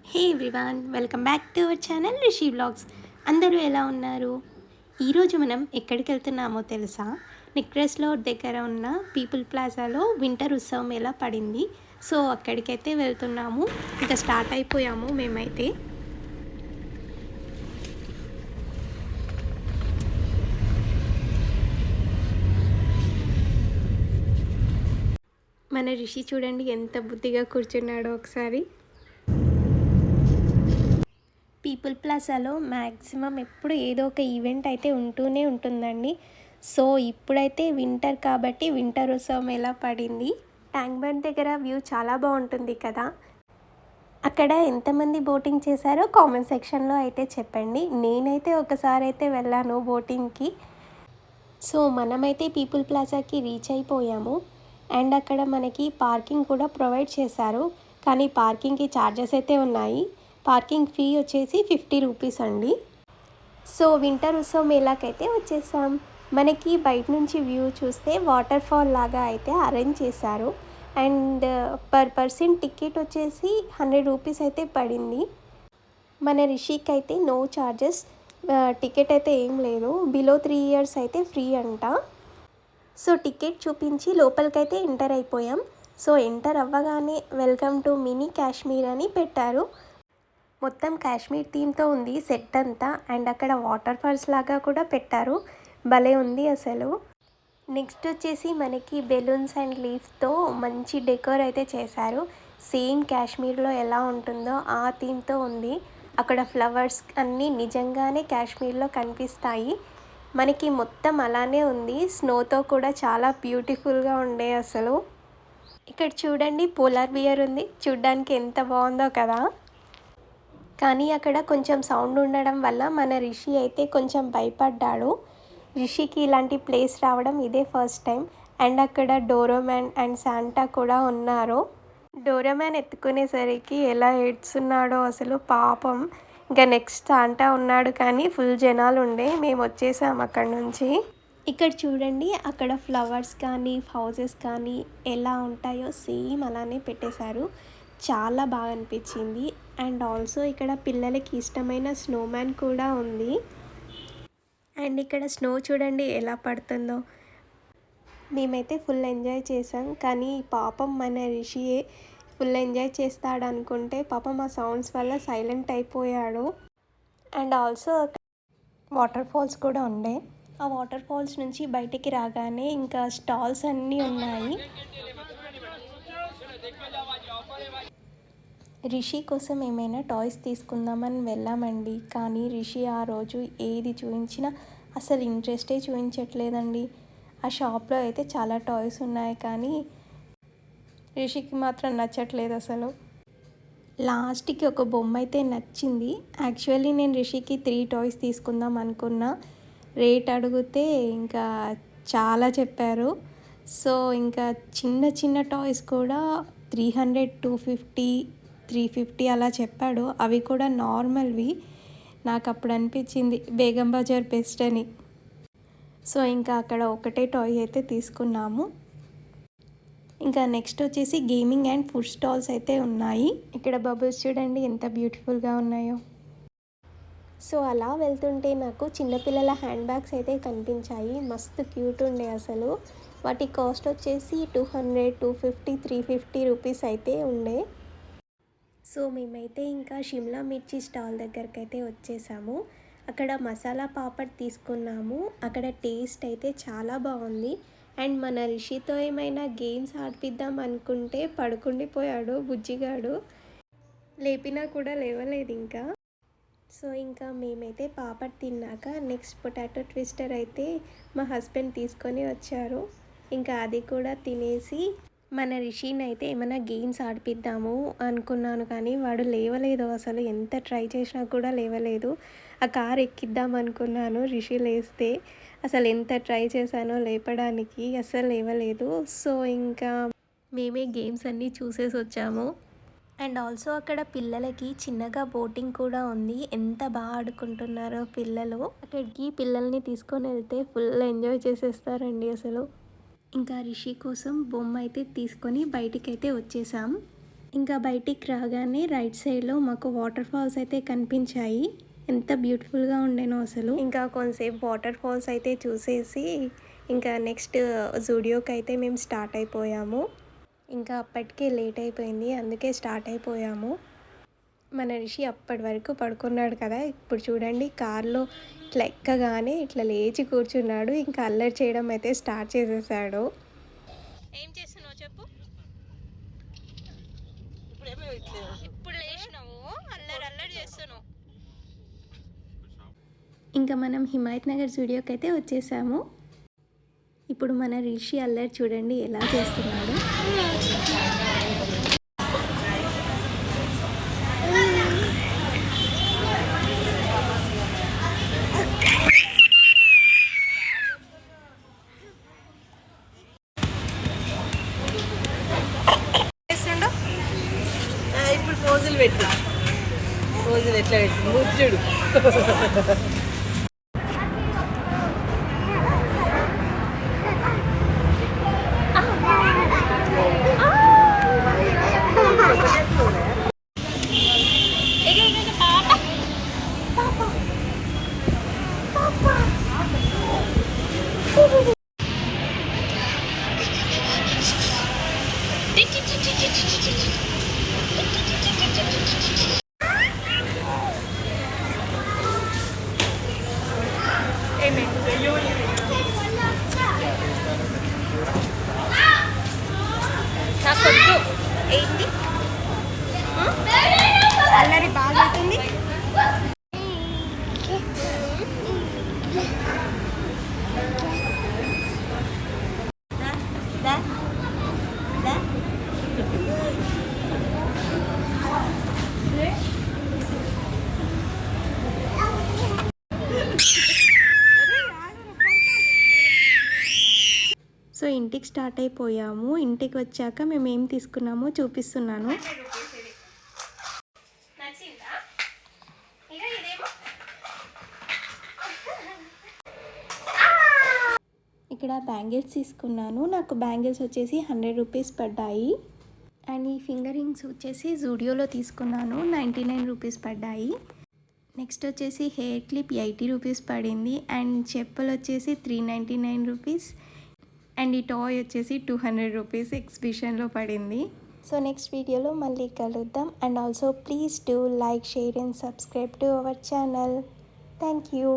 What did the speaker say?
Hey everyone, welcome back to our channel Rishi vlogs. అందరూ ఎలా ఉన్నారు? ఈరోజు మనం ఎక్కడికి వెళ్తున్నామో తెలుసా? నెక్లెస్లో దగ్గర ఉన్న పీపుల్ ప్లాజాలో వింటర్ ఉత్సవం ఎలా పడింది. సో అక్కడికైతే వెళ్తున్నాము. ఇంకా స్టార్ట్ అయిపోయాము మేమైతే. మన రిషి చూడండి ఎంత బుద్ధిగా కూర్చున్నాడో ఒకసారి. పీపుల్ ప్లాజాలో మ్యాక్సిమం ఎప్పుడు ఏదో ఒక ఈవెంట్ అయితే ఉంటూనే ఉంటుందండి. సో ఇప్పుడైతే వింటర్ కాబట్టి వింటర్ ఉత్సవం ఎలా పడింది. ట్యాంక్ బండ్ దగ్గర వ్యూ చాలా బాగుంటుంది కదా. అక్కడ ఎంతమంది బోటింగ్ చేశారో కామెంట్ సెక్షన్లో అయితే చెప్పండి. నేనైతే ఒకసారి అయితే వెళ్ళాను బోటింగ్కి. సో మనమైతే పీపుల్ ప్లాజాకి రీచ్ అయిపోయాము. అండ్ అక్కడ మనకి పార్కింగ్ కూడా ప్రొవైడ్ చేశారు. కానీ పార్కింగ్కి ఛార్జెస్ అయితే ఉన్నాయి. పార్కింగ్ ఫీ వచ్చేసి 50 రూపీస్ అండి. సో వింటర్ ఉత్సవం మేళాకైతే వచ్చేసాం. మనకి బయట నుంచి వ్యూ చూస్తే వాటర్ ఫాల్ లాగా అయితే అరేంజ్ చేశారు. అండ్ పర్ పర్సన్ టికెట్ వచ్చేసి 100 రూపీస్ అయితే పడింది. మన రిషికి అయితే నో ఛార్జెస్, టికెట్ అయితే ఏం లేదు. బిలో 3 ఇయర్స్ అయితే ఫ్రీ అంట. సో టికెట్ చూపించి లోపలికైతే ఎంటర్ అయిపోయాం. సో ఎంటర్ అవ్వగానే వెల్కమ్ టు మినీ కాశ్మీర్ అని పెట్టారు. మొత్తం కాశ్మీర్ థీమ్తో ఉంది సెట్ అంతా. అండ్ అక్కడ వాటర్ ఫాల్స్ లాగా కూడా పెట్టారు. భలే ఉంది అసలు. నెక్స్ట్ వచ్చేసి మనకి బెలూన్స్ అండ్ లీఫ్తో మంచి డెకోర్ అయితే చేశారు. సేమ్ కాశ్మీర్లో ఎలా ఉంటుందో ఆ థీమ్తో ఉంది. అక్కడ ఫ్లవర్స్ అన్నీ నిజంగానే కాశ్మీర్లో కనిపిస్తాయి. మనకి మొత్తం అలానే ఉంది. స్నోతో కూడా చాలా బ్యూటిఫుల్గా ఉండే అసలు. ఇక్కడ చూడండి పోలార్ బియర్ ఉంది. చూడ్డానికి ఎంత బాగుందో కదా. కానీ అక్కడ కొంచెం సౌండ్ ఉండడం వల్ల మన రిషి అయితే కొంచెం భయపడ్డాడు. రిషికి ఇలాంటి ప్లేస్ రావడం ఇదే ఫస్ట్ టైం. అండ్ అక్కడ డోరోమ్యాన్ అండ్ శాంటా కూడా ఉన్నారు. డోరోమ్యాన్ ఎత్తుకునేసరికి ఎలా ఏడ్చున్నాడో అసలు పాపం. ఇంకా నెక్స్ట్ శాంటా ఉన్నాడు కానీ ఫుల్ జనాలు ఉండే. మేము వచ్చేసాం అక్కడ నుంచి. ఇక్కడ చూడండి అక్కడ ఫ్లవర్స్ కానీ హౌసెస్ కానీ ఎలా ఉంటాయో సేమ్ అలానే పెట్టేశారు. చాలా బాగా అనిపించింది. అండ్ ఆల్సో ఇక్కడ పిల్లలకి ఇష్టమైన స్నోమ్యాన్ కూడా ఉంది. అండ్ ఇక్కడ స్నో చూడండి ఎలా పడుతుందో. మేమైతే ఫుల్ ఎంజాయ్ చేసాం. కానీ పాపం మన రిషియే ఫుల్ ఎంజాయ్ చేస్తాడు అనుకుంటే పాపం ఆ సౌండ్స్ వల్ల సైలెంట్ అయిపోయాడు. అండ్ ఆల్సో వాటర్ ఫాల్స్ కూడా ఉండే. ఆ వాటర్ ఫాల్స్ నుంచి బయటికి రాగానే ఇంకా స్టాల్స్ అన్నీ ఉన్నాయి. రిషి కోసం ఏమైనా టాయ్స్ తీసుకుందామని వెళ్ళామండి. కానీ రిషి ఆ రోజు ఏది చూపించినా అసలు ఇంట్రెస్టే చూపించట్లేదండి. ఆ షాప్లో అయితే చాలా టాయ్స్ ఉన్నాయి కానీ రిషికి మాత్రం నచ్చట్లేదు అసలు. లాస్ట్కి ఒక బొమ్మ అయితే నచ్చింది. యాక్చువల్లీ నేను రిషికి 3 టాయ్స్ తీసుకుందాం అనుకున్నా. రేట్ అడిగితే ఇంకా చాలా చెప్పారు. సో ఇంకా చిన్న చిన్న టాయ్స్ కూడా 300, 250, 350 అలా చెప్పాడు. అవి కూడా నార్మల్వి. నాకు అప్పుడు అనిపించింది బేగం బజార్ బెస్ట్ అని. సో ఇంకా అక్కడ ఒకటే టాయ్ అయితే తీసుకున్నాము. ఇంకా నెక్స్ట్ వచ్చేసి గేమింగ్ అండ్ ఫుడ్ స్టాల్స్ అయితే ఉన్నాయి. ఇక్కడ బబుల్స్ చూడండి ఎంత బ్యూటిఫుల్గా ఉన్నాయో. సో అలా వెళ్తుంటే నాకు చిన్నపిల్లల హ్యాండ్ బ్యాగ్స్ అయితే కనిపించాయి. మస్తు క్యూట్ ఉండే అసలు. వాటి కాస్ట్ వచ్చేసి 200, 250, 350 రూపీస్ అయితే ఉండే. సో మేమైతే ఇంకా షిమ్లా మిర్చి స్టాల్ దగ్గరికి అయితే వచ్చేసాము. అక్కడ మసాలా పాపడ్ తీసుకున్నాము. అక్కడ టేస్ట్ అయితే చాలా బాగుంది. అండ్ మన రిషితో ఏమైనా గేమ్స్ ఆడిపిద్దాం అనుకుంటే పడుకుండిపోయాడు బుజ్జిగాడు. లేపినా కూడా లేవలేదు ఇంకా. సో ఇంకా మేమైతే పాపడ్ తిన్నాక నెక్స్ట్ పొటాటో ట్విస్టర్ అయితే మా హస్బెండ్ తీసుకొని వచ్చారు. ఇంకా అది కూడా తినేసి మన రిషిని అయితే ఏమైనా గేమ్స్ ఆడిపిద్దాము అనుకున్నాను కానీ వాడు లేవలేదు అసలు. ఎంత ట్రై చేసినా కూడా లేవలేదు. ఆ కార్ ఎక్కిద్దాం అనుకున్నాను రిషి లేస్తే. అసలు ఎంత ట్రై చేశానో లేపడానికి, అసలు లేవలేదు. సో ఇంకా మేమే గేమ్స్ అన్నీ చూసేసి వచ్చాము. అండ్ ఆల్సో అక్కడ పిల్లలకి చిన్నగా బోటింగ్ కూడా ఉంది. ఎంత బాగా ఆడుకుంటున్నారో పిల్లలు. అక్కడికి పిల్లల్ని తీసుకొని వెళ్తే ఫుల్ ఎంజాయ్ చేసేస్తారండి అసలు. ఇంకా రిషి కోసం బొమ్మ అయితే తీసుకొని బయటికైతే వచ్చేసాం. ఇంకా బయటికి రాగానే రైట్ సైడ్లో మాకు వాటర్ ఫాల్స్ అయితే కనిపించాయి. ఎంత బ్యూటిఫుల్గా ఉండేనో అసలు. ఇంకా కొంతసేపు వాటర్ ఫాల్స్ అయితే చూసేసి ఇంకా నెక్స్ట్ జూడియోకి అయితే మేము స్టార్ట్ అయిపోయాము. ఇంకా అప్పటికే లేట్ అయిపోయింది, అందుకే స్టార్ట్ అయిపోయాము. మన రిషి అప్పటి వరకు పడుకున్నాడు కదా, ఇప్పుడు చూడండి కార్లో ఇట్లా ఎక్కగానే ఇట్లా లేచి కూర్చున్నాడు. ఇంకా అల్లరి చేయడం అయితే స్టార్ట్ చేసేసాడు. ఏం చేస్తున్నావు చెప్పు. ఇప్పుడు లేచినావు, అల్లరి అల్లరి చేస్తున్నావు. ఇంకా మనం హిమాయత్ నగర్ స్టూడియోకి అయితే వచ్చేసాము. ఇప్పుడు మన రిషి అల్లరి చూడండి ఎలా చేస్తున్నాడు. ఇప్పుడు పోజులు పెట్టి పోజులు ఎట్లా పెట్టి ముచ్చుడు. నాకొద్దు. ఏంటి అల్లరి బాగా అవుతుంది. సో ఇంటికి స్టార్ట్ అయిపోయాము. ఇంటికి వచ్చాక మేము ఏం తీసుకున్నామో చూపిస్తున్నాను. ఇక్కడ బ్యాంగిల్స్ తీసుకున్నాను. నాకు బ్యాంగిల్స్ వచ్చేసి 100 రూపీస్ పడ్డాయి. అండ్ ఈ ఫింగర్ రింగ్స్ వచ్చేసి జూడియోలో తీసుకున్నాను, 99 రూపీస్ పడ్డాయి. నెక్స్ట్ వచ్చేసి హెయిర్ క్లిప్ 80 రూపీస్ పడింది. అండ్ చెప్పులు వచ్చేసి 399 రూపీస్. అండ్ ఈ టాయ్ వచ్చేసి 200 రూపీస్ ఎగ్జిబిషన్లో పడింది. సో నెక్స్ట్ వీడియోలో మళ్ళీ కలుద్దాం. And also please do like, share and subscribe to our channel. Thank you.